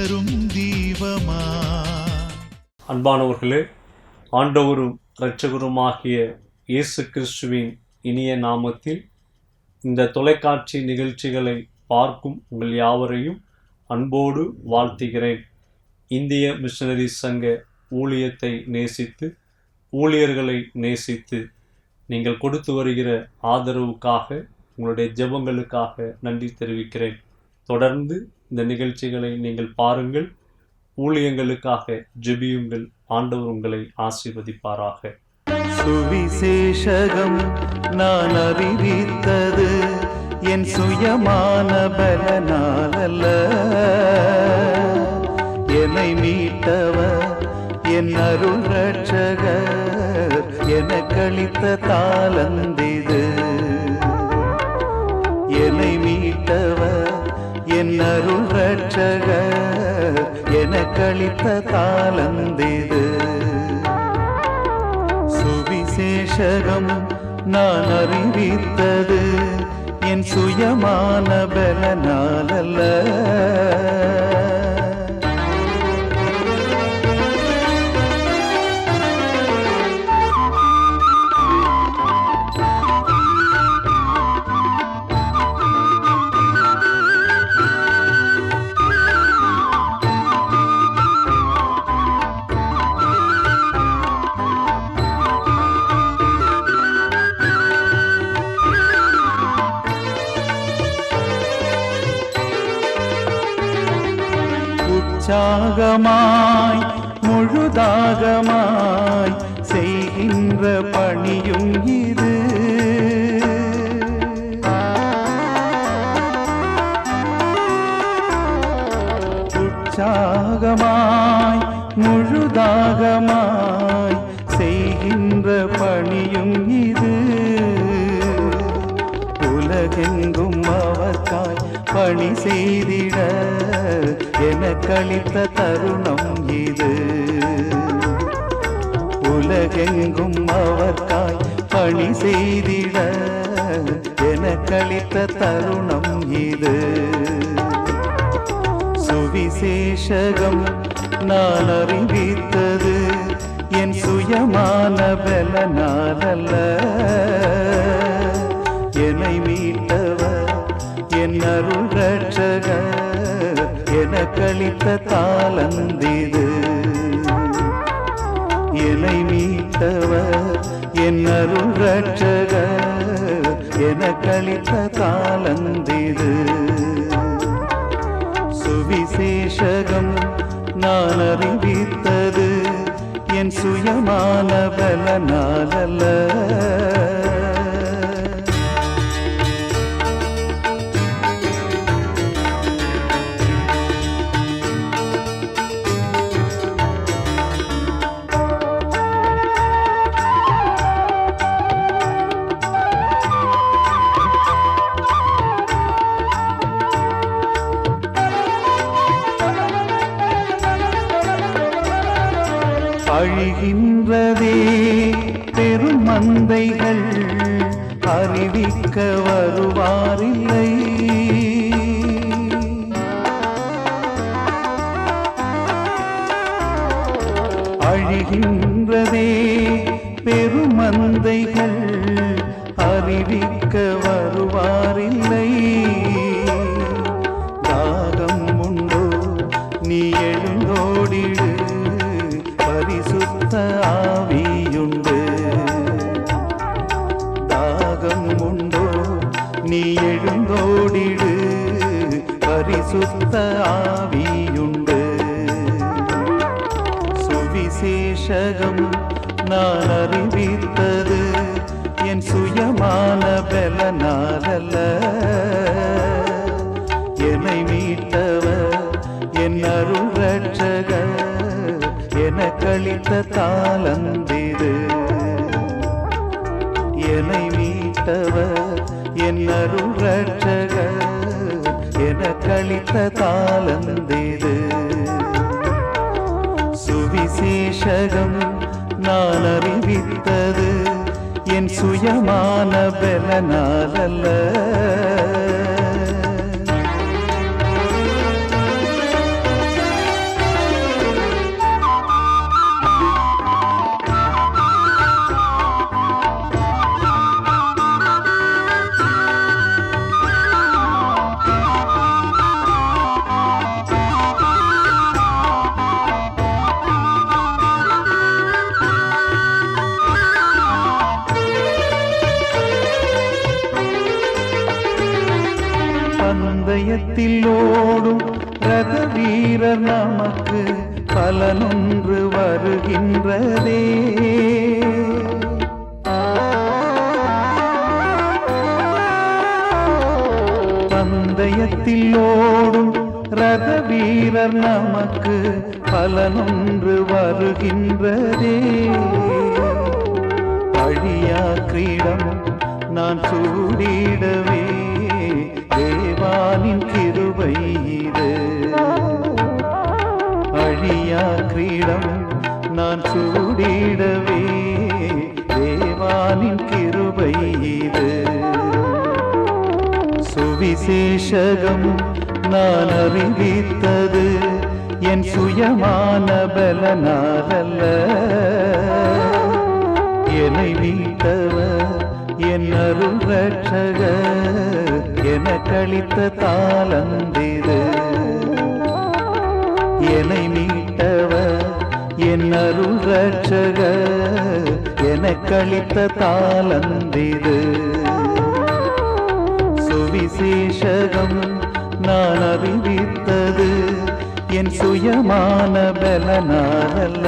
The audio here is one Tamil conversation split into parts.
தரும் தீபமா. அன்பானவர்களே, ஆண்டவரும் இரட்சகருமாகிய இயேசு கிறிஸ்துவின் இனிய நாமத்தில் இந்த தொலைக்காட்சி நிகழ்ச்சிகளை பார்க்கும் உங்கள் யாவரையும் அன்போடு வாழ்த்துகிறேன். இந்திய மிஷனரி சங்க ஊழியத்தை நேசித்து, ஊழியர்களை நேசித்து நீங்கள் கொடுத்து வருகிற ஆதரவுக்காக, உங்களுடைய ஜெபங்களுக்காக நன்றி தெரிவிக்கிறேன். தொடர்ந்து இந்த நிகழ்ச்சிகளை நீங்கள் பாருங்கள், ஊழியங்களுக்காக ஜெபியுங்கள். ஆண்டவர் உங்களை ஆசீர்வதிப்பாராக. சுவிசேஷகம் நான் அறிவித்தது என் சுயமான பலனாலல்ல, என்னை மீட்டவர் என் அருள் ரட்சகர் எனக்களித்த தாளந்திது. என்னை மீட்டவர் என் அருள் ரட்சகர் எனக்களித்த தாளந்திது. சுவிசேஷகம் நான் அறிவித்தது என் சுயமான பலனாலல்ல, உற்சாகமாய் முழுதாகமாய் செய்கின்ற பணியும் இது. உற்சாகமாய் முழுதாகமாய் செய்கின்ற பணியும் இது. உலகெங்கும் அவர்காய் பணி செய்திட எனக்களித்த தருணம் இது. உலகெங்கும் அவர்காய் பணி செய்திட எனக்களித்த தருணம் இது. சுவிசேஷகம் நான் அறிவித்தது என் சுயமான பலனாலல்ல, என்னை மீட்டவர் என் அருள் ரட்சகர் எனக்களித்த தாளந்திது. என்னை மீட்டவர் என் அருள் ரட்சகர் எனக்களித்த தாளந்திது. சுவிசேஷகம் நான் அறிவித்தது என் சுயமான பலனாலல்ல, அழிகின்றதே பெரும் மந்தைகள் அறிவிக்க வருவாரில்லை. அழிகின்றதே பெரும் மந்தைகள் அறிவிக்க வருவாரில்லை. தாகம் உண்டோ நீ எழுந்தோடிடு, பரிசுத்த ஆவியுண்டு. தாகம் உண்டோ நீ எழுந்தோடிடு, பரிசுத்த ஆவியுண்டு. சுவிசேஷகம் நான் அறிவித்தது என் சுயமான பலனாலல்ல, என்னை மீட்டவர் என் அருள் ரட்சகர் எனக்களித்த தாளந்திது. என்னை மீட்டவர் என் அருள் ரட்சகர் எனக்களித்த தாளந்திது. சுவிசேஷகம் நான் அறிவித்தது என் சுயமான பலனாலல்ல, பந்தயத்தில் ஓடும் ரத வீரர் நமக்கு பலனொன்று வருகின்றதே. பந்தயத்தில் ஓடும் ரத வீரர் நமக்கு பலனொன்று வருகின்றதே. அழியா கிரீடம் நான் சூடிடவே தேவானின் கிருபை இது. அழியா கிரீடம் நான் சூடிடவே தேவானின் கிருபை இது. சுவிசேஷகம் நான் அறிவித்தது என் சுயமான பலனாலல்ல. என்னை மீட்டவர் என் அருள் ரட்சகர் எனக்களித்த தாளந்திது. என்னை மீட்டவர் என் அருள் ரட்சகர் எனக்களித்த தாளந்திது. சுவிசேஷகம் நான் அறிவித்தது என் சுயமான பலனாலல்ல.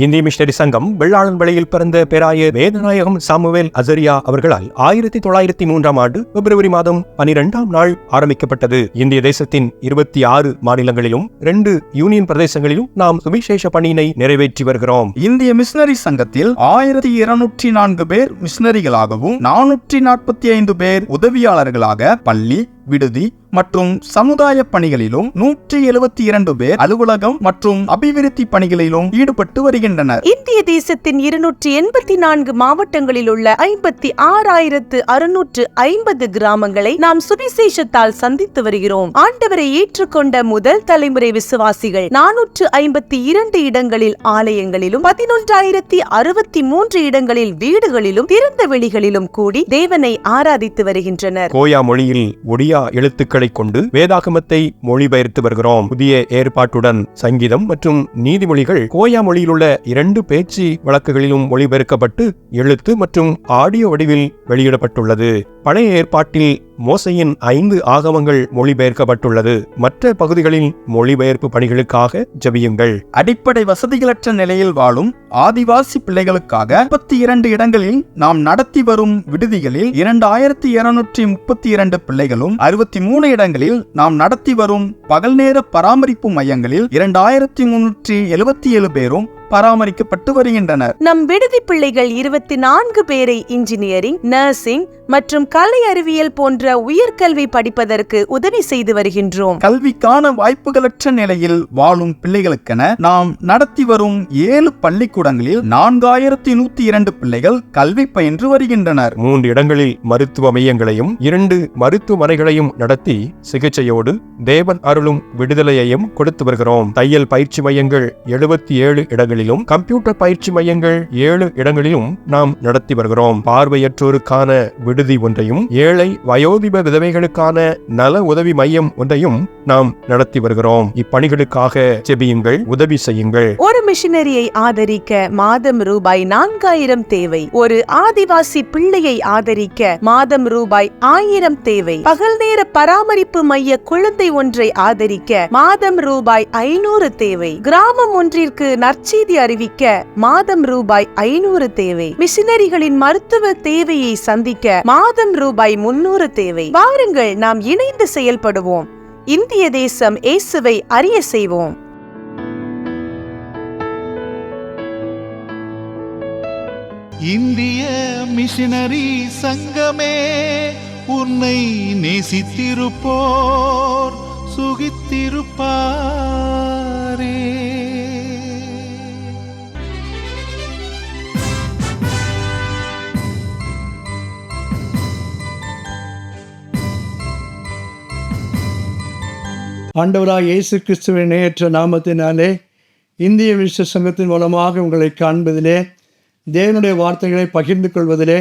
இந்திய மிஷனரி சங்கம் வெள்ளாளன் வழியில் பிறந்த பேராய வேதநாயகம் சாமுவேல் அசரியா அவர்களால் 1903 ஆண்டு பிப்ரவரி மாதம் 12ஆம் நாள் ஆரம்பிக்கப்பட்டது. இந்திய தேசத்தின் 26 மாநிலங்களிலும் 2 யூனியன் பிரதேசங்களிலும் நாம் சுவிசேஷ பணியினை நிறைவேற்றி வருகிறோம். இந்திய மிஷனரி சங்கத்தில் 1204 பேர் மிஷனரிகளாகவும் 445 பேர் உதவியாளர்களாக பள்ளி, விடுதி மற்றும் சமுதாய பணிகளிலும் 172 பேர் அலுவலகம் மற்றும் அபிவிருத்தி பணிகளிலும் ஈடுபட்டு வருகின்றனர். இந்திய தேசத்தின் 284 மாவட்டங்களில் உள்ள 56,650 கிராமங்களை நாம் சுவிசேஷத்தால் சந்தித்து வருகிறோம். ஆண்டவரை ஏற்றுக்கொண்ட முதல் தலைமுறை விசுவாசிகள் 452 இடங்களில் ஆலயங்களிலும் 11,063 இடங்களில் வீடுகளிலும் திறந்த வெளிகளிலும் கூடி தேவனை ஆராதித்து வருகின்றனர். கோயா மொழியில் ஒடியா எழுத்துக்களை கொண்டு வேதாகமத்தை மொழிபெயர்த்து வருகிறோம். புதிய ஏற்பாட்டுடன் சங்கீதம் மற்றும் நீதிமொழிகள் கோயா மொழியில் உள்ள 2 பேச்சு வழக்குகளிலும் மொழிபெயர்க்கப்பட்டு எழுத்து மற்றும் ஆடியோ வடிவில் வெளியிடப்பட்டுள்ளது. பழைய ஏற்பாட்டில் மோசையின் 5 ஆகமங்கள் மொழிபெயர்க்கப்பட்டுள்ளது. மற்ற பகுதிகளில் மொழிபெயர்ப்பு பணிகளுக்காக ஜெபியுங்கள். அடிப்படை வசதிகளற்ற நிலையில் வாழும் ஆதிவாசி பிள்ளைகளுக்காக 32 இடங்களில் நாம் நடத்தி வரும் விடுதிகளில் 2232 பிள்ளைகளும் 63 இடங்களில் நாம் நடத்தி வரும் பகல் நேர பராமரிப்பு மையங்களில் 2377 பேரும் பராமரிக்கப்பட்டு வருகின்றனர். நம் விடுதி பிள்ளைகள் 24 பேரை இன்ஜினியரிங், நர்சிங் மற்றும் கலை அறிவியல் போன்ற உயர்கல்வி படிப்பதற்கு உதவி செய்து வருகின்றோம். கல்விக்கான வாய்ப்புகளற்ற நிலையில் வாழும் பிள்ளைகளுக்கென நாம் நடத்தி வரும் 7 பள்ளிக்கூடங்களில் 4102 பிள்ளைகள் கல்வி பயின்று வருகின்றனர். 3 இடங்களில் மருத்துவ மையங்களையும் 2 மருத்துவமனைகளையும் நடத்தி சிகிச்சையோடு தேவன் அருளும் விடுதலையையும் கொடுத்து வருகிறோம். தையல் பயிற்சி மையங்கள் 77 இடங்களிலும் கம்ப்யூட்டர் பயிற்சி மையங்கள் 7 இடங்களிலும் நாம் நடத்தி வருகிறோம். பார்வையற்றோருக்கான விடுதி ஒன்றையும் ஏழை வயோதிப விதவைகளுக்கான நல உதவி மையம் ஒன்றையும் நாம் நடத்தி வருகிறோம். இப்பணிகளுக்காக ஜெபியுங்கள், உதவி செய்யுங்கள். ஒரு மிஷனரியை ஆதரிக்க மாதம் ரூபாய் 4000 தேவை. ஒரு ஆதிவாசி பிள்ளையை ஆதரிக்க மாதம் ரூபாய் 1000 தேவை. பகல் நேர பராமரிப்பு மைய குழந்தை ஒன்றை ஆதரிக்க மாதம் ரூபாய் 500 தேவை. கிராமம் ஒன்றிற்கு நற்செய்தி அறிவிக்க மாதம் ரூபாய் 500 தேவை. மிஷனரிகளின் மருத்துவ தேவையை சந்திக்க மாதம் ரூபாய் 300 தேவை. வாருங்கள், நாம் இணைந்து செயல்படுவோம். இந்திய தேசம் இயேசுவை அறிய செய்வோம். இந்திய மிஷனரி சங்கமே, உன்னை நேசித்திருப்போர் சுகித்திருப்பாரே. ஆண்டவராக இயேசு கிறிஸ்துவின் நேயற்ற நாமத்தினாலே இந்திய விசுவாச சங்கத்தின் மூலமாக உங்களை காண்பதிலே, தேவனுடைய வார்த்தைகளை பகிர்ந்து கொள்வதிலே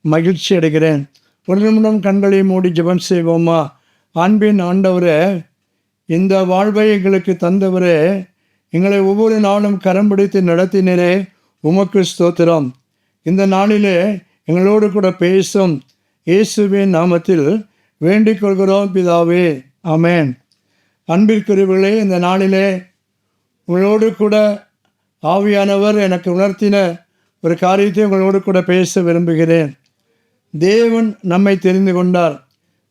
மகிழ்ச்சி அடைகிறேன். ஒரு நிமிடம் கண்களை மூடி ஜெபம் செய்வோமா? அன்பின் ஆண்டவரே, இந்த வாழ்வை எங்களுக்கு தந்தவரே, எங்களை ஒவ்வொரு நாளும் கரம் பிடித்து நடத்தினரே, உமக்கு ஸ்தோத்திரம். இந்த நாளிலே எங்களோடு கூட பேசும் இயேசுவின் நாமத்தில் வேண்டிக் கொள்கிறோம் பிதாவே, ஆமென். அன்பிற்குரியவர்களே, இந்த நாளிலே உங்களோடு கூட ஆவியானவர் எனக்கு உணர்த்தின ஒரு காரியத்தை உங்களோடு கூட பேச விரும்புகிறேன். தேவன் நம்மை தெரிந்து கொண்டார்.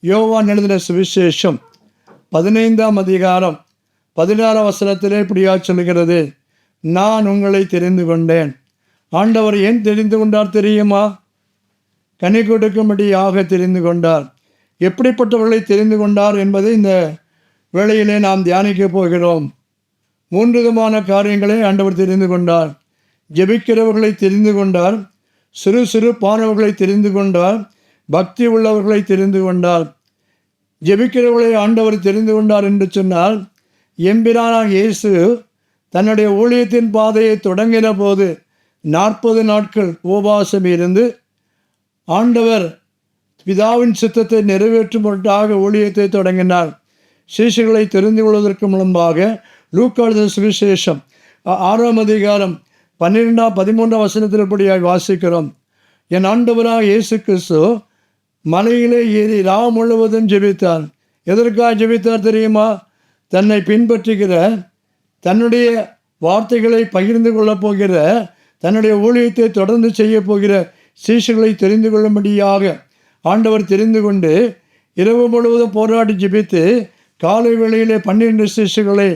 யோவான் எழுதின சுவிசேஷம் 15ஆம் அதிகாரம் 16ஆம் வசனத்திலே இப்படியா சொல்கிறது, நான் உங்களை தெரிந்து கொண்டேன். ஆண்டவர் ஏன் தெரிந்து கொண்டார் தெரியுமா? கனி கொடுக்கும்படியாக தெரிந்து கொண்டார். எப்படிப்பட்டவர்களை தெரிந்து கொண்டார் என்பதை இந்த வேளையிலே நாம் தியானிக்க போகிறோம். 3 விதமான காரியங்களை ஆண்டவர் தெரிந்து கொண்டார். ஜெபிக்கிறவர்களை தெரிந்து கொண்டார், சிறு பானவர்களை தெரிந்து கொண்டார், பக்தி உள்ளவர்களை தெரிந்து கொண்டார். ஜெபிக்கிறவர்களை ஆண்டவர் தெரிந்து கொண்டார் என்று சொன்னால், எம்பிரானாகிய இயேசு தன்னுடைய ஊழியத்தின் பாதையை தொடங்கின போது 40 நாட்கள் உபவாசம் இருந்து ஆண்டவர் பிதாவின் சித்தத்தை நிறைவேற்றும் பொருட்டாக ஊழியத்தை தொடங்கினார். சீஷர்களை தெரிந்து கொள்வதற்கு முன்பாக லூக்கா எழுதின சுவிசேஷம் 6ஆம் அதிகாரம் 12-13 வசனத்தில் இப்படியாக வாசிக்கிறோம், என் ஆண்டவராக இயேசு கிறிஸ்து மலையிலே ஏறி ராவு முழுவதும் ஜெபித்தார். எதற்காக ஜெபித்தார் தெரியுமா? தன்னை பின்பற்றுகிற, தன்னுடைய வார்த்தைகளை பகிர்ந்து கொள்ளப் போகிற, தன்னுடைய ஊழியத்தை தொடர்ந்து செய்ய போகிற சீஷர்களை தெரிந்து கொள்ளும்படியாக ஆண்டவர் தெரிந்து கொண்டு இரவு முழுவதும் போராடி ஜெபித்து காலை வேளையிலே 12 சீஷர்களை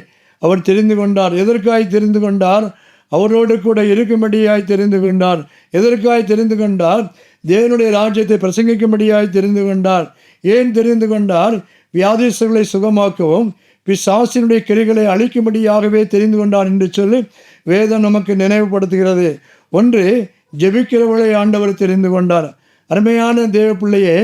அவர் தெரிந்து கொண்டார். எதற்காய் தெரிந்து கொண்டார்? அவரோடு கூட இருக்கும்படியாய் தெரிந்து கொண்டார். எதற்காய் தெரிந்து கொண்டார்? தேவனுடைய ராஜ்யத்தை பிரசங்கிக்கும்படியாய் தெரிந்து கொண்டார். ஏன் தெரிந்து கொண்டார்? வியாதிஸ்தர்களை சுகமாக்கவும் பிசாசினுடைய கிரிகளை அழிக்கும்படியாகவே தெரிந்து கொண்டார் என்று சொல்லி வேதம் நமக்கு நினைவுபடுத்துகிறது. ஒன்று, ஜெபிக்கிறவர்களை ஆண்டவர் தெரிந்து கொண்டார். அருமையான தேவ பிள்ளையே,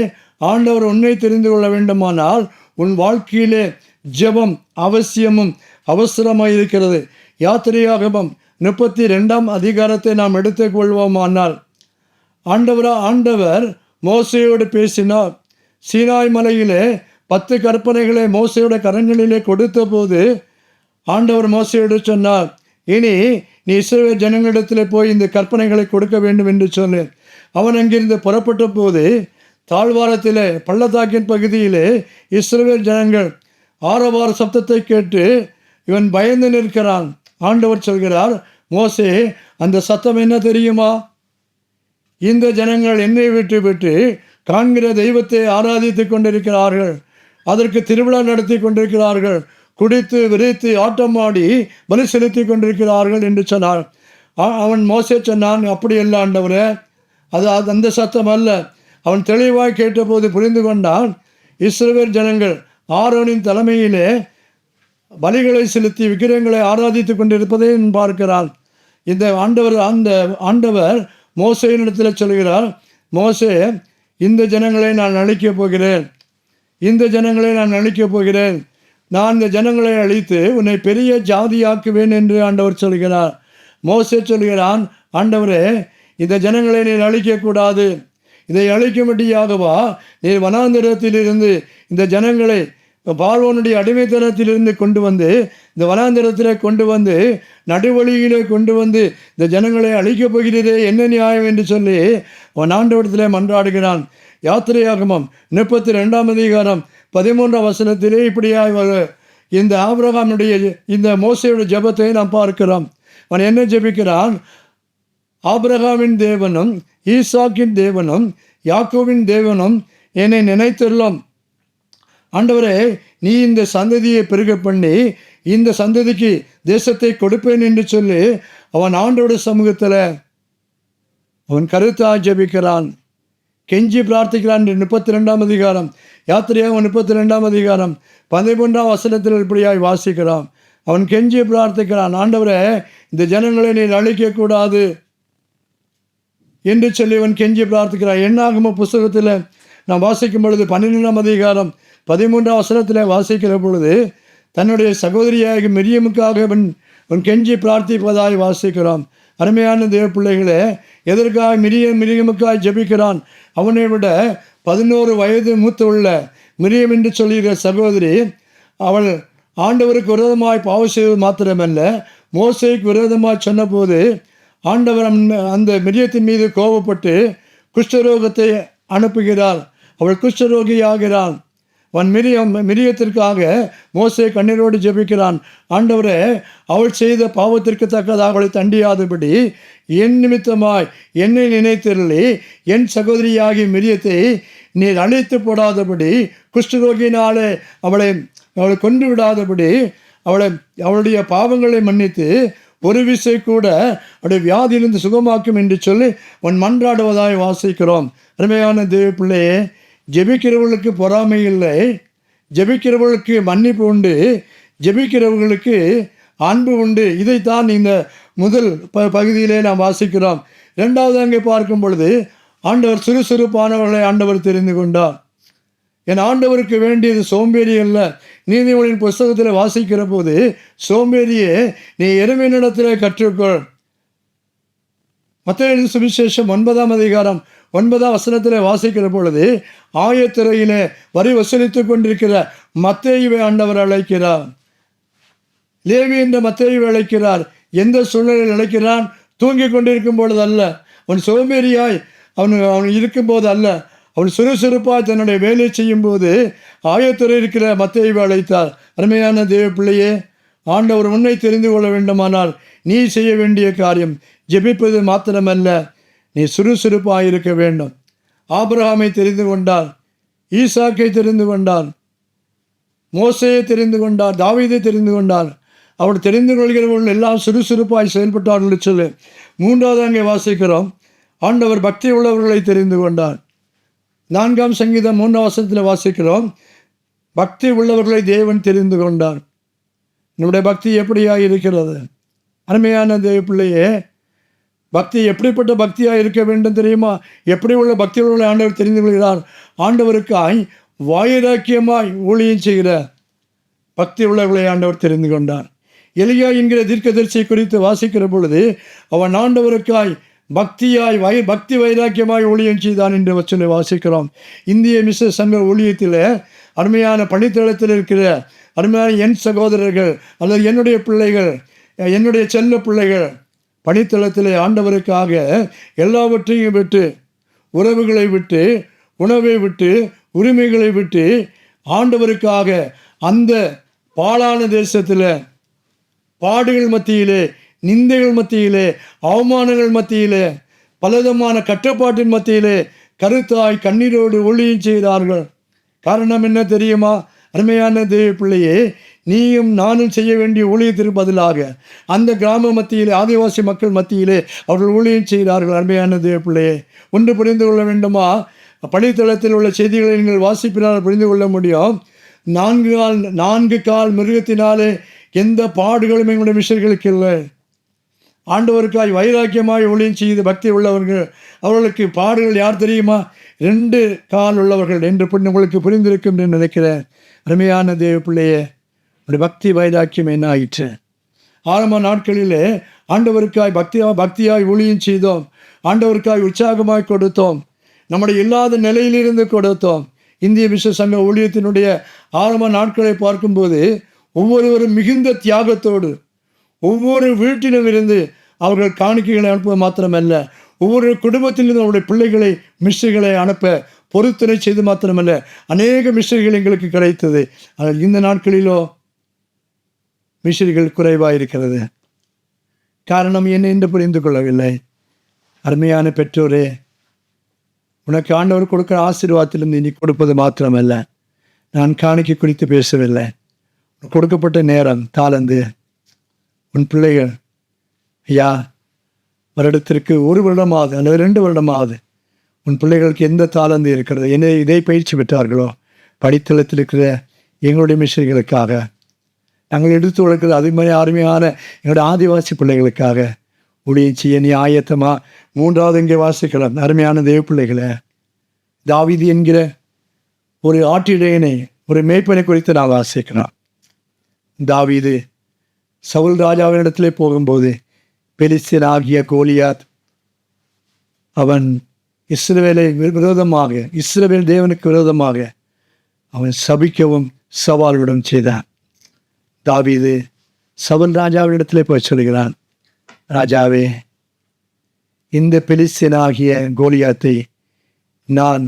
ஆண்டவர் உன்னை தெரிந்து கொள்ள வேண்டுமானால் உன் வாழ்க்கையிலே ஜெபம் அவசியமும் அவசரமாக இருக்கிறது. யாத்திரையாகமம் 32ஆம் அதிகாரத்தை நாம் எடுத்துக்கொள்வோமானால், ஆண்டவர் மோசேயோடு பேசினார். சீனாய் மலையிலே 10 கற்பனைகளை மோசேயோட கரங்களிலே கொடுத்த போது ஆண்டவர் மோசேயோடு சொன்னார், இனி நீ இஸ்ரவேல் ஜனங்களிடத்தில் போய் இந்த கற்பனைகளை கொடுக்க வேண்டும் என்று சொன்னேன். அவன் அங்கிருந்து புறப்பட்ட போது தாழ்வாரத்திலே பள்ளத்தாக்கின் பகுதியிலே இஸ்ரவேல் ஜனங்கள் ஆரவார சப்தத்தை கேட்டு இவன் பயந்து நிற்கிறான். ஆண்டவர் சொல்கிறார், மோசே, அந்த சத்தம் என்ன தெரியுமா? இந்த ஜனங்கள் என்னை விட்டு காண்கிற தெய்வத்தை ஆராதித்து கொண்டிருக்கிறார்கள், அதற்கு திருவிழா நடத்தி கொண்டிருக்கிறார்கள், குடித்து விரித்து ஆட்டமாடி பலி செலுத்தி கொண்டிருக்கிறார்கள் என்று சொன்னார். அவன் மோசே சொன்னான், அப்படி இல்லை ஆண்டவரே, அது அந்த சத்தம் அல்ல. அவன் தெளிவாய் கேட்டபோது புரிந்து கொண்டான், இஸ்ரவேல் ஜனங்கள் ஆரோனின் தலைமையிலே பலிகளை செலுத்தி விக்கிரகங்களை ஆராதித்து கொண்டிருப்பதை பார்க்கிறான். இந்த ஆண்டவர் மோசேயினிடத்தில் சொல்கிறார், மோசே, இந்த ஜனங்களை நான் அழிக்கப் போகிறேன், இந்த ஜனங்களை நான் அழிக்கப் போகிறேன், நான் இந்த ஜனங்களை அழித்து உன்னை பெரிய ஜாதியாக்குவேன் என்று ஆண்டவர் சொல்கிறார். மோசே சொல்கிறான், ஆண்டவரே, இந்த ஜனங்களை நீர் அழிக்கக்கூடாது, இதை அழிக்கும்படியாகவா நீர் வனாந்திரத்திலிருந்து இந்த ஜனங்களை பார்வோனுடைய அடிமைத்தனத்திலிருந்து கொண்டு வந்து இந்த வனாந்திரத்தில் கொண்டு வந்து நடுவழியிலே கொண்டு வந்து இந்த ஜனங்களை அழிக்கப் போகிறதே, என்ன நியாயம் என்று சொல்லி அவன் ஆண்டவரிடத்திலே மன்றாடுகிறான். யாத்திரையாகமம் 32ஆம் அதிகாரம் 13ஆம் வசனத்திலே இப்படியாக இந்த ஆபிரகாமுடைய இந்த மோசேயுடைய ஜெபத்தை நாம் பார்க்கிறோம். அவன் என்ன ஜெபிக்கிறான்? ஆபிரகாமின் தேவனும் ஈசாக்கின் தேவனும் யாக்கோவின் தேவனும் என்னை நினைத்துள்ளோம். ஆண்டவரே, நீ இந்த சந்ததியை பெருக பண்ணி இந்த சந்ததிக்கு தேசத்தை கொடுப்பேன் என்று சொல்லி அவன் ஆண்டவருடைய சமூகத்தில் அவன் கருத்தாக ஜெபிக்கிறான், கெஞ்சி பிரார்த்திக்கிறான். 32ஆம் அதிகாரம் யாத்திரையாக 32ஆம் அதிகாரம் 13ஆம் வசனத்தில் இப்படியாய் வாசிக்கிறான். அவன் கெஞ்சி பிரார்த்திக்கிறான், ஆண்டவரே, இந்த ஜனங்களை நீர் அழிக்கக்கூடாது என்று சொல்லி அவன் கெஞ்சி பிரார்த்திக்கிறான். என்னாகுமோ புஸ்தகத்தில் நாம் வாசிக்கும் பொழுது 12ஆம் அதிகாரம் 13ஆம் வசனத்தில் வாசிக்கிற பொழுது தன்னுடைய சகோதரியாக மிரியமுக்காக அவன் கெஞ்சி பிரார்த்திப்பதாய் வாசிக்கிறோம். அருமையான தேவ பிள்ளைகளே, எதற்காக மிரியமுக்காய் ஜெபிக்கிறான்? அவனை விட 11 வயது மூத்த உள்ள மிரியம் என்று சொல்லுகிற சகோதரி, அவள் ஆண்டவருக்கு விரோதமாய் பாவம் செய்வது மாத்திரமல்ல, மோசேக்கு விரோதமாய் சொன்னபோது ஆண்டவர் அந்த மிரியத்தின் மீது கோபப்பட்டு குஷ்டரோகத்தை அனுப்புகிறார். அவள் குஷ்டரோகியாகிறாள். மிரியத்திற்காக மோசே கண்ணீரோடு ஜெபிக்கிறான். ஆண்டவரே, அவள் செய்த பாவத்திற்கு தக்கதாக அவளை தண்டியாதபடி என் நிமித்தமாய் என்னை நினைத்திருளி என் சகோதரியாகி மிரியத்தை நீர் அழித்து போடாதபடி, குஷ்டரோகியினாலே அவளை கொண்டு விடாதபடி அவளுடைய பாவங்களை மன்னித்து ஒரு விசை கூட அவருடைய வியாதியிலிருந்து சுகமாக்கும் என்று சொல்லி மன்றாடுவதாய் வாசிக்கிறோம். அருமையான தேவ பிள்ளையே, ஜெபிக்கிறவர்களுக்கு பொறாமை இல்லை, ஜெபிக்கிறவர்களுக்கு மன்னிப்பு உண்டு, ஜெபிக்கிறவர்களுக்கு அன்பு உண்டு. இதைத்தான் இந்த முதல் பகுதியிலே நாம் வாசிக்கிறோம். இரண்டாவது அங்கே பார்க்கும் பொழுது ஆண்டவர் சுறுசுறுப்பானவர்களை ஆண்டவர் தெரிந்து கொண்டார். என் ஆண்டவருக்கு வேண்டியது சோம்பேறி அல்ல. நீதிமொழியின் புஸ்தகத்தில் வாசிக்கிற போது, சோம்பேறியே நீ எருமையினிடத்திலே கற்றுக்கொள். மத்தேயு சுவிசேஷம் 9ஆம் அதிகாரம் 9ஆம் வசனத்தில் வாசிக்கிற பொழுது, ஆயத்திரையிலே வரி வசூலித்துக் கொண்டிருக்கிற மத்தேயுவை ஆண்டவர் அழைக்கிறார். லேவி என்ற மத்தேயுவை அழைக்கிறார். எந்த சூழ்நிலையில் அழைக்கிறான்? தூங்கி கொண்டிருக்கும் பொழுது அல்ல, அவன் சோம்பேறியாய் அவன் இருக்கும்போது அல்ல, அவன் சுறுசுறுப்பாய் தன்னுடைய வேலை செய்யும் போது ஆயத்துறை இருக்கிற மத்தேயுவை அழைத்தார். அருமையான தேவ பிள்ளையே, ஆண்டவர் உன்னை தெரிந்து கொள்ள வேண்டுமானால் நீ செய்ய வேண்டிய காரியம் ஜெபிப்பது மாத்திரமல்ல, நீ சுறுசுறுப்பாக இருக்க வேண்டும். ஆபிரகாமை தெரிந்து கொண்டார், ஈசாக்கை தெரிந்து கொண்டார், மோசையை தெரிந்து கொண்டார், தாவீதை தெரிந்து கொண்டார். அவர் தெரிந்து கொள்கிறவர்கள் எல்லாம் சுறுசுறுப்பாய் செயல்பட்டார்கள் சொல்லு. மூன்றாவது அங்கே வாசிக்கிறோம், ஆண்டவர் பக்தி உள்ளவர்களை தெரிந்து கொண்டார். 4ஆம் சங்கீதம் 3ஆம் வசனத்தில் வாசிக்கிறோம், பக்தி உள்ளவர்களை தேவன் தெரிந்து கொண்டார். நம்முடைய பக்தி எப்படியாக இருக்கிறது? அருமையான தேவ பிள்ளையே, பக்தி எப்படிப்பட்ட பக்தியாக இருக்க வேண்டும் தெரியுமா? எப்படி உள்ள பக்தி உள்ளவர்களை ஆண்டவர் தெரிந்து கொள்கிறார். ஆண்டவருக்காய் வைராக்கியமாய் ஊழியம் செய்கிற பக்தி உள்ளவர்களை ஆண்டவர் தெரிந்து கொண்டார். எலியா என்கிற தீர்க்கதரிசியை குறித்து வாசிக்கிற பொழுது, அவன் ஆண்டவருக்காய் பக்தி வைராக்கியமாய் ஊழியம் செய்தான் என்று வச்சனை வாசிக்கிறோம். இந்திய மிஷ சங்க ஊழியத்தில் அருமையான பணித்தளத்தில் இருக்கிற அருமையான என் சகோதரர்கள் அல்லது என்னுடைய பிள்ளைகள், என்னுடைய செல்ல பிள்ளைகள் பணித்தளத்தில் ஆண்டவருக்காக எல்லாவற்றையும் விட்டு, உறவுகளை விட்டு, உணவை விட்டு, உரிமைகளை விட்டு ஆண்டவருக்காக அந்த பாழான தேசத்தில் பாடுகள் மத்தியிலே, நிந்தைகள் மத்தியிலே, அவமானங்கள் மத்தியிலே, பலவிதமான கட்டுப்பாட்டின் மத்தியிலே கருத்தாய் கண்ணீரோடு ஊழியம் செய்தார்கள். காரணம் என்ன தெரியுமா? அருமையான தேவ பிள்ளையே, நீயும் நானும் செய்ய வேண்டிய ஊழியத்திற்கு பதிலாக அந்த கிராம மத்தியிலே, ஆதிவாசி மக்கள் மத்தியிலே அவர்கள் ஊழியம் செய்தார்கள். அருமையான தேவ பிள்ளையே, ஒன்று புரிந்து கொள்ள வேண்டுமா? பணித்தளத்தில் உள்ள செய்திகளை நீங்கள் வாசிப்பினால் புரிந்து கொள்ள முடியும். 4 கால் மிருகத்தினாலே எந்த பாடுகளும் எங்களுடைய மிஷர்களுக்கு இல்லை. ஆண்டவருக்காய் வைராக்கியமாய் ஊழியம் செய்து பக்தி உள்ளவர்கள், அவர்களுக்கு பாடுகள் யார் தெரியுமா? 2 கால் உள்ளவர்கள் என்று உங்களுக்கு புரிந்திருக்கும் என்று நினைக்கிறேன். அருமையான தேவ பிள்ளையே, உடைய பக்தி வைராக்கியம் என்ன ஆயிற்று? ஆரம்ப நாட்களிலே ஆண்டவருக்காய் பக்தியாய் ஊழியம் செய்தோம், ஆண்டவருக்காய் உற்சாகமாய் கொடுத்தோம், நம்முடைய இல்லாத நிலையிலிருந்து கொடுத்தோம். இந்திய விஸ்வ சங்க ஊழியத்தினுடைய ஆரம்ப நாட்களை பார்க்கும்போது ஒவ்வொருவரும் மிகுந்த தியாகத்தோடு ஒவ்வொரு வீட்டிலும் இருந்து அவர்கள் காணிக்கைகளை அனுப்புவது மாத்திரமல்ல, ஒவ்வொரு குடும்பத்திலிருந்து அவருடைய பிள்ளைகளை மிஸ்ஸுகளை அனுப்ப பொருத்தனை செய்து மாத்திரமல்ல, அநேக மிஸ்ஸர்கள் எங்களுக்கு கிடைத்தது. ஆனால் இந்த நாட்களிலோ மிஸ்ஸர்கள் குறைவாக இருக்கிறது. காரணம் என்ன என்று புரிந்து கொள்ளவில்லை. அருமையான பெற்றோரே, உனக்கு ஆண்டவர் கொடுக்கிற ஆசீர்வாதத்திலிருந்து நீ கொடுப்பது மாத்திரமல்ல, நான் காணிக்கை குறித்து பேசவில்லை. கொடுக்கப்பட்ட நேரம், தாளந்து, உன் பிள்ளைகள் ஐயா வருடத்திற்கு 1 வருடமாவது அல்லது 2 வருடமாவது உன் பிள்ளைகளுக்கு எந்த தாளந்து இருக்கிறது, என்ன இதை பயிற்சி பெற்றார்களோ படித்தளத்தில் இருக்கிற எங்களுடைய மிஷர்களுக்காக நாங்கள் எடுத்து வளர்க்கிற அது மாதிரி அருமையான எங்களுடைய ஆதிவாசி பிள்ளைகளுக்காக ஊழியம் செய்ய நீ ஆயத்தமா? 3வது இங்கே வாசிக்கலாம். அருமையான தேவ பிள்ளைகளை, தாவீது என்கிற ஒரு ஆட்டிடையனை, ஒரு மேய்ப்பனை குறித்து நான் வாசிக்கிறோம். தாவீது சவுல் ராஜாவினிடத்திலே போகும்போது பெலிஸ்தீன் ஆகிய கோலியாத் அவன் இஸ்ரவேல் தேவனுக்கு விரோதமாக அவன் சபிக்கவும் சவால்விடம் செய்தான். தாவீது சவுல் ராஜாவினிடத்திலே போய் சொல்கிறான், ராஜாவே, இந்த பெலிஸ்தீன் ஆகிய கோலியாத்தை நான்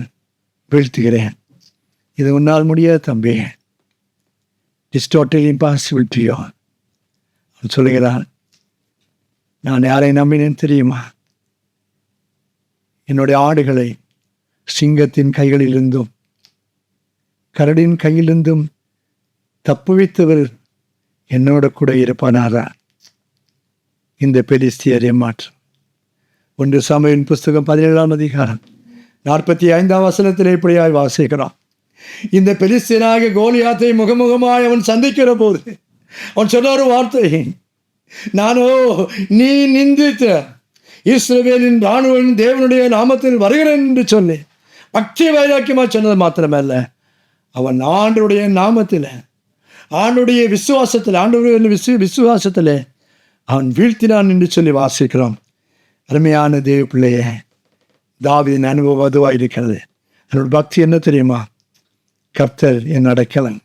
வீழ்த்துகிறேன். இது உன்னால் முடியாது தம்பி. It's totally impossible to you. அவன் சொல்லுகிறான், நான் யாரை நம்பினேன் தெரியுமா? என்னுடைய ஆடுகளை சிங்கத்தின் கைகளிலிருந்தும் கரடின் கையிலிருந்தும் தப்புவித்தவர் என்னோட கூட இருப்பானாரா? இந்த பெலிஸ்தியர் ஏமாற்றம். 1 சாமுவேலின் புஸ்தகம் 17ஆம் அதிகாரம் 45ஆம் வசனத்தில் இப்படியாய் வாசிக்கிறோம். இந்த பெலிஸ்தியனாகிய கோலியாத்தை முகமுகமாய் அவன் சந்திக்கிற போது அவன் சொன்ன ஒரு வார்த்தை, நானோ நீ நிந்தித்த இஸ்ரவேலின் ராணுவன் தேவனுடைய நாமத்தில் வருகிறேன் என்று சொல்லி பக்தி வைராக்கியமாக சொன்னது மாத்திரமல்ல, அவன் ஆண்டவருடைய நாமத்தில், ஆண்டுடைய விசுவாசத்தில், ஆண்டவருடைய விசுவாசத்தில் அவன் வீழ்த்தினான் என்று சொல்லி வாசிக்கிறோம். அருமையான தேவ பிள்ளையே, தாவீதின் அனுபவம் அதுவாக இருக்கிறது. என்னோட பக்தி என்ன தெரியுமா? கர்த்தர் என் அடைக்கலம்,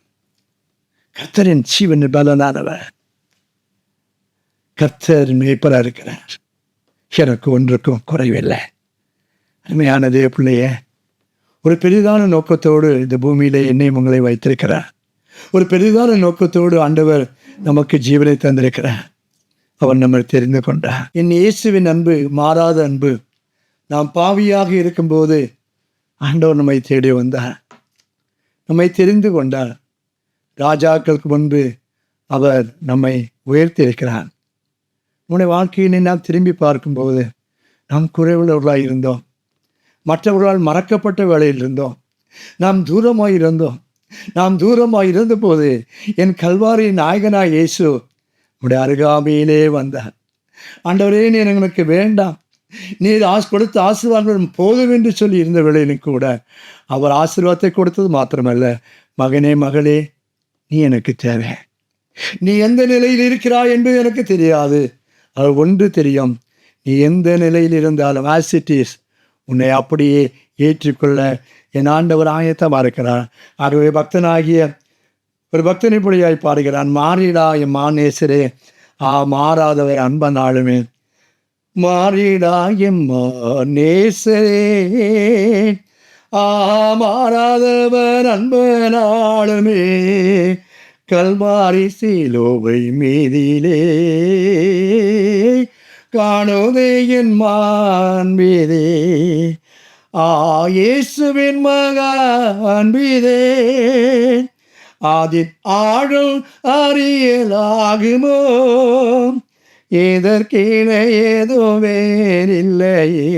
கர்த்தர் என் ஜீவன் பலனானவர், கர்த்தர் மேய்ப்பராக இருக்கிறார், எனக்கு ஒன்றுக்கும் குறைவில்லை. அருமையான தேவ பிள்ளையே, ஒரு பெரிதான நோக்கத்தோடு இந்த பூமியிலே என்னையும் உங்களை வைத்திருக்கிறார். ஒரு பெரிதான நோக்கத்தோடு ஆண்டவர் நமக்கு ஜீவனை தந்திருக்கிறார். அவர் நம்மை தெரிந்து கொண்டார். என் இயேசுவின் அன்பு மாறாத அன்பு. நாம் பாவியாக இருக்கும்போது ஆண்டவர் நம்மை தேடி வந்தார், நம்மை தெரிந்து கொண்டார். ராஜாக்களுக்கு முன்பு அவர் நம்மை உயர்த்தி இருக்கிறார். நம்முடைய வாழ்க்கையினை நாம் திரும்பி பார்க்கும்போது நாம் குறைவுள்ளவர்களாக இருந்தோம், மற்றவர்களால் மறக்கப்பட்ட வேளையில் இருந்தோம், நாம் தூரமாக இருந்தோம். நாம் தூரமாக இருந்தபோது என் கல்வாரியின் நாயகனாய் இயேசு உடைய அருகாமையிலே வந்தார். ஆண்டவரே, நீர் எனக்கு வேண்டாம், நீர் கொடுத்த ஆசீர்வாதம் போதும் என்று சொல்லி இருந்த வேளையிலும் கூட அவர் ஆசீர்வாதத்தை கொடுத்தது மாத்திரமல்ல, மகனே மகளே, நீ எனக்கு தேவை, நீ எந்த நிலையில் இருக்கிறாய் என்பது எனக்கு தெரியாது, அது ஒன்று தெரியும், நீ எந்த நிலையில் இருந்தாலும் ஆஸ் இட் இஸ் உன்னை அப்படியே ஏற்றுக்கொள்ள என் ஆண்டவர் ஆயத்தமாக இருக்கிறார். ஆகவே பக்தனாகிய ஒரு பக்தனை இப்படியாய் பாடுகிறான், மாறிடா என் மாநேசரே, மாறாதவர் அன்ப நாளுமே, மாறிடா என் மாநேசரே, மாறாதவர் அன்ப நாளுமே, கல்வாரி சிலுவை மீதிலே காணோதே என் மாண்பிதே, இயேசுவின் மகா அன்பிதே, அதில் ஆழும் அறியலாகுமோ, இதற்கின ஏதோ வேறில்லையே,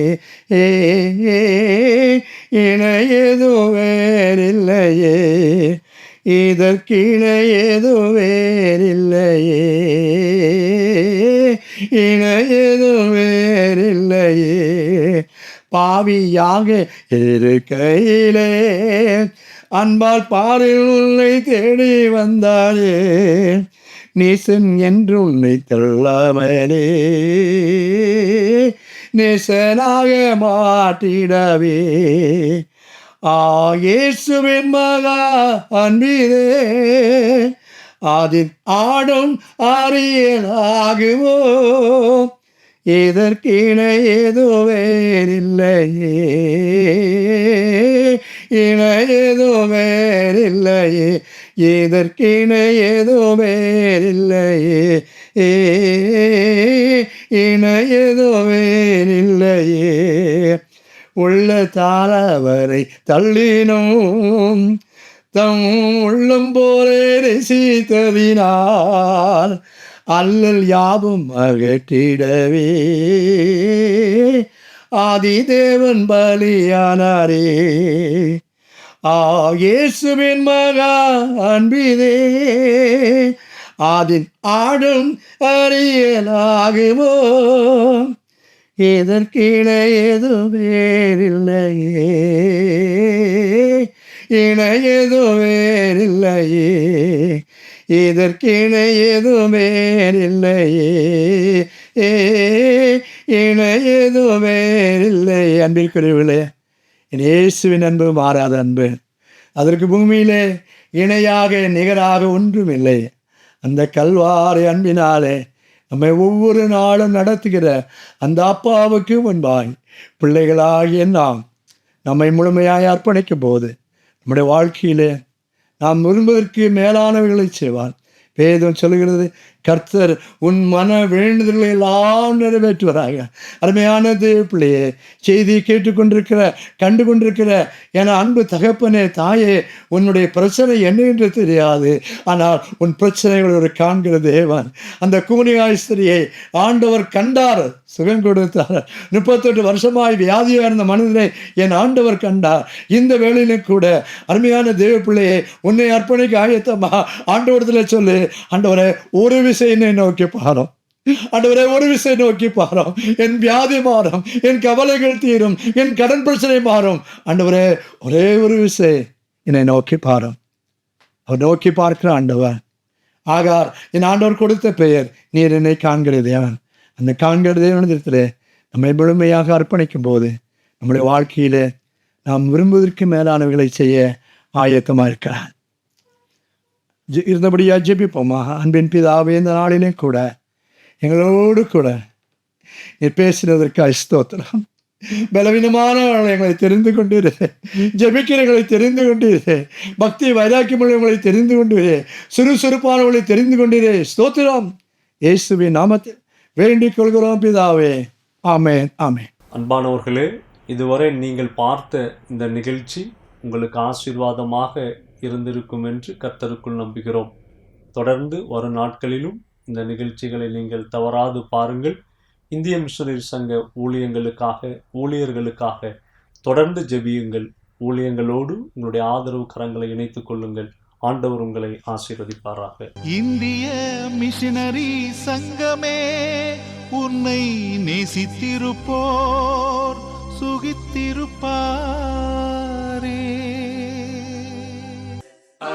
இன ஏதோ வேறில்லையே, இதற்கின ஏதோ வேறில்லையே, இன ஏதோ வேறில்லையே, பாவியாக இருக்கையிலே அன்பால் பாரில் உன்னை தேடி வந்தாலே, நேசன் என்று உன்னை தள்ளாமலே நேசனாக மாற்றிடவே, இயேசுவின் மகா அன்பிதே, அதில் ஆடும் அறியலாகுமோ, இதற்கின ஏதோ வேறில்லையே, இன ஏதோ வேறில்லையே, இதற்கின ஏதோ வேறில்லையே, இன ஏதோ வேறில்லையே, உள்ள தாளவரை தள்ளினோம் தம் உள்ளம் போலே ரசித்ததினால் அல்லல் யாவும் அகற்றிடவே, ஆதிதேவன் பலியானாரே, இயேசுவின் மகா அன்பிதே, அதில் ஆடும் அறியலாகுமோ, இதற்கின ஏதோ வேறில்லையே, இன ஏதோ வேறில்லையே, இதற்கின ஏதோ வேறில்லையே, இன ஏதோ வேறில்லையே. அன்பிற்குரியவர்களே, இயேசுவின் அன்பு மாறாத அன்பு. அதற்கு பூமியிலே இணையாக நிகராக ஒன்றுமில்லை. அந்த கல்வாரி அன்பினாலே நம்மை ஒவ்வொரு நாளும் நடத்துகிற அந்த அப்பாவுக்கு முன்பாய் பிள்ளைகளாகிய நாம் நம்மை முழுமையாய் அர்ப்பணிக்கும் போது நம்முடைய வாழ்க்கையிலே நாம் விரும்புவதற்கு மேலானவைகளை செய்வார். வேதம் சொல்கிறது, கர்த்தர் உன் மன வேண்டுதல்களை எல்லாம் நிறைவேற்றுவராக. அருமையான தேவ பிள்ளையே, செய்தியை கேட்டுக்கொண்டிருக்கிற கண்டு கொண்டிருக்கிற என அன்பு தகப்பனே தாயே, உன்னுடைய பிரச்சனை என்ன என்று தெரியாது, ஆனால் உன் பிரச்சனைகள் ஒரு காண்கிற தேவன். அந்த கூனியாய் ஸ்திரியை ஆண்டவர் கண்டார், சுகம் கொடுத்தார். 38 வருஷமாய் வியாதியாக இருந்த மனிதனை என் ஆண்டவர் கண்டார். இந்த வேளையிலும் கூட அருமையான தேவ பிள்ளையே, உன்னை அர்ப்பணிக்க ஆயத்தமா ஆண்டவரத்தில் சொல்லு, ஆண்டவரே ஒரு என்னை நோக்கி பாரும், ஆண்டவரே ஒரு விஷயம் நோக்கி பாரும், என் வியாதி மாறும், என் கவலைகள் தீரும், என் கடன் பிரச்சனை மாறும். ஆண்டவரே ஒரே ஒரு விஷயம் என்னை நோக்கி பாரும். அவர் நோக்கி பார்க்கிற ஆண்டவர். ஆகார் என் ஆண்டவர் கொடுத்த பெயர், நீர் என்னை காண்கிற தேவன். அந்த காண்கிற தேவனிடத்திலே நம்மை முழுமையாக அர்ப்பணிக்கும் போது நம்முடைய வாழ்க்கையிலே நாம் விரும்புவதற்கு மேலானவைகளை செய்ய ஆயத்தமாக இருக்கிறார். இருந்தபடியா ஜெபிப்போமா? அன்பின் பிதாவே, இந்த நாளிலே கூட எங்களோடு கூட நீர் பேசினதற்கு ஸ்தோத்திரம். பலவீனமானவர்களை எங்களை தெரிந்து கொண்டீரே, ஜெபிக்கிறவர்களை தெரிந்து கொண்டீரே, பக்தி வைராக்கியமுள்ளவர்களை தெரிந்து கொண்டீரே, சுறுசுறுப்பானவர்களை தெரிந்து கொண்டீரே. ஸ்தோத்திரம். இயேசுவின் நாமத்தில் வேண்டிக் கொள்கிறோம் பிதாவே. ஆமென், ஆமென். அன்பானவர்களே, இதுவரை நீங்கள் பார்த்த இந்த நிகழ்ச்சி உங்களுக்கு ஆசீர்வாதமாக இருந்திருக்கும் என்று கர்த்தருக்குள் நம்புகிறோம். தொடர்ந்து வரும் நாட்களிலும் இந்த நிகழ்ச்சிகளை நீங்கள் தவறாது பாருங்கள். இந்திய மிஷனரி சங்க ஊழியர்களுக்காக தொடர்ந்து ஜெபியுங்கள். ஊழியங்களோடு உங்களுடைய ஆதரவு கரங்களை இணைத்துக் கொள்ளுங்கள். ஆண்டவர் உங்களை ஆசீர்வதிப்பாராக. இந்திய மிஷனரி சங்கமே, உன்னை நேசித்திருப்போர் சுகித்திருப்பாரே.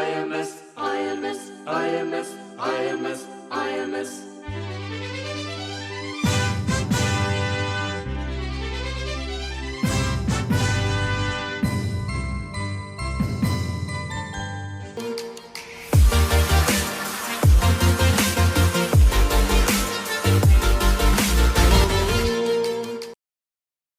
IMS, IMS, IMS, IMS, IMS.